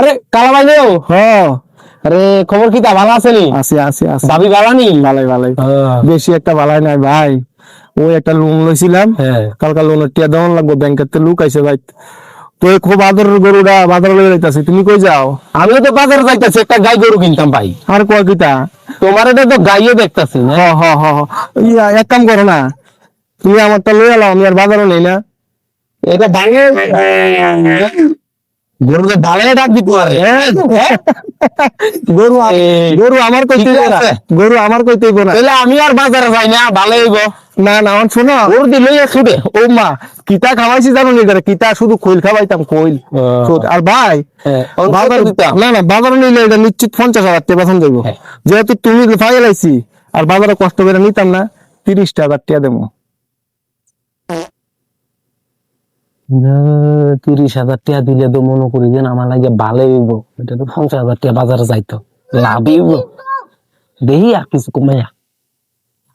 আরে কালা ভাই নেও। হ্যাঁ আরে খবর কি তা ভালো আছেনি? আছে আছে আছে ভাবি ভালো নি? ভালোই ভালোই বেশি একটা ভালাই নাই ভাই। ওই একটা লোন লইছিলাম, হ্যাঁ কালকা লোনের টিয়া দেওয়ান লাগবো, ব্যাংকের থেকে লোক আইছে ভাই। তো খুব আদরের গরুটা বাজারে লয়ে যাইতাছি, তুমি কই যাও? আমিও তো বাজারে যাইতেছি, একটা গাই গরু কিনতাম ভাই। আর কয় কিতা? তোমার এটা তো গাইও দেখতেছি না। হ হ হ হ। ইয়া, এক কাম করো না, তুমি আমারটা লয়ে এলাও, আমি আর বাজারে নেই না। এটা ভাঙে গরুকে ডালে ডাক দিতে পারে। গরু গরু আমার কইতে ঠিক না, আছে। গরু আমার কইতে না। তাহলে আমি আর বাজারে যাই না, ভালো হইব। না না আমার শোনো, গরু দিলে ছুটে। ও মা কিতা খাওয়াইছি জানো নি? কিতা শুধু খৈল খাওয়াইতাম, খৈল। আর ভাই বাজার না না বাজারে নিলে এটা নিশ্চিত 50,000 টাকা বেতন যাইব। হ্যাঁ। যেহেতু তুমি ফাইলাইছি আর বাজারে কষ্ট করে নিতাম না, 30,000 টাকা দেবো। 30,000 টাকা দিলে তো মনে করি যে আমার লাগে ভালোই হইব। এটা তো 50,000 টাকা বাজারে যাইতো, লাভই হইব। দেখি আর কিছু কমাইয়া।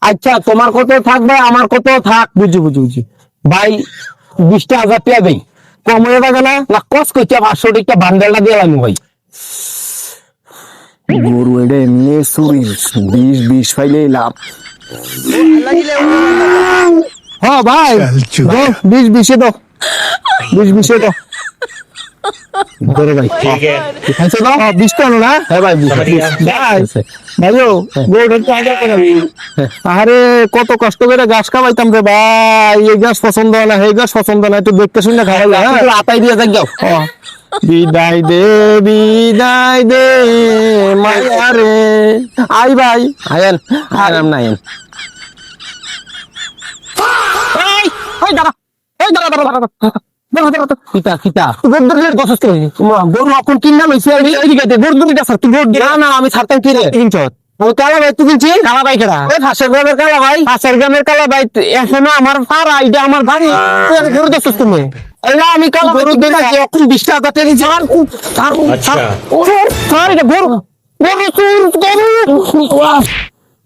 আচ্ছা তোমার কত থাকবে, আমার কত থাক। বুঝছি বুঝছি বুঝছি। ভাই 20,000 টাকা দেই। কম হয়ে থাকে না? না কস কইতে 500 টাকা বান্ডেলটা দিয়ে লাইন ভাই। গরু এটা এমনি চুরি, 20 পাইলেই লাভ। হ্যাঁ ভাই, 20 দাও, 20 দাও। ধরে ভাই খাইছে দাও। 20 টাকা না? হ্যাঁ ভাই ভাই ভাইও গরুটা একটু আগে করে দিন। আরে কত কষ্ট করে ঘাস খাওয়াইতাম রে ভাই, এই ঘাস পছন্দ হয় না, এই ঘাস পছন্দ না, একটু দেখতে শুনে খাওয়াই। একটু আতাই দিয়ে যাক যাও। বিদায় দে মায়া রে। আই ভাই আয়েন আরাম না আয়েন। এই দাঁড়া, এই দাঁড়া দাঁড়া দাঁড়া দাঁড়া। কিতা কিতা গরু এখন কিনা লইছে, এদিকে গরু দুটো স্যার, তুই না না আমি ছাড়তাম কি রে। কালা ভাই তুই কিনছি? কালা ভাই কেডা? ওই ফাঁসের গ্রামের কালা ভাই, ফাঁসের গ্রামের কালা ভাই। এখনো আমার পাড়া, এটা আমার বাড়ি, তুই আর গরু দেখছিস তুমি? এলা আমি কালা গরু দেখছি, এখন 20,000 টাকা নিয়েছি।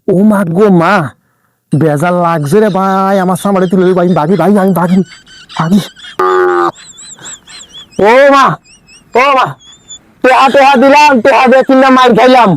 ও মা গো মা, বেজাল লাগছে রে ভাই, আমার সামনে তুলে ভাই, ভাগি ভাই, আমি ভাগি ভাগি। ও মা টেহা দিলাম, টেহা দিয়ে কিনা মার খাইলাম।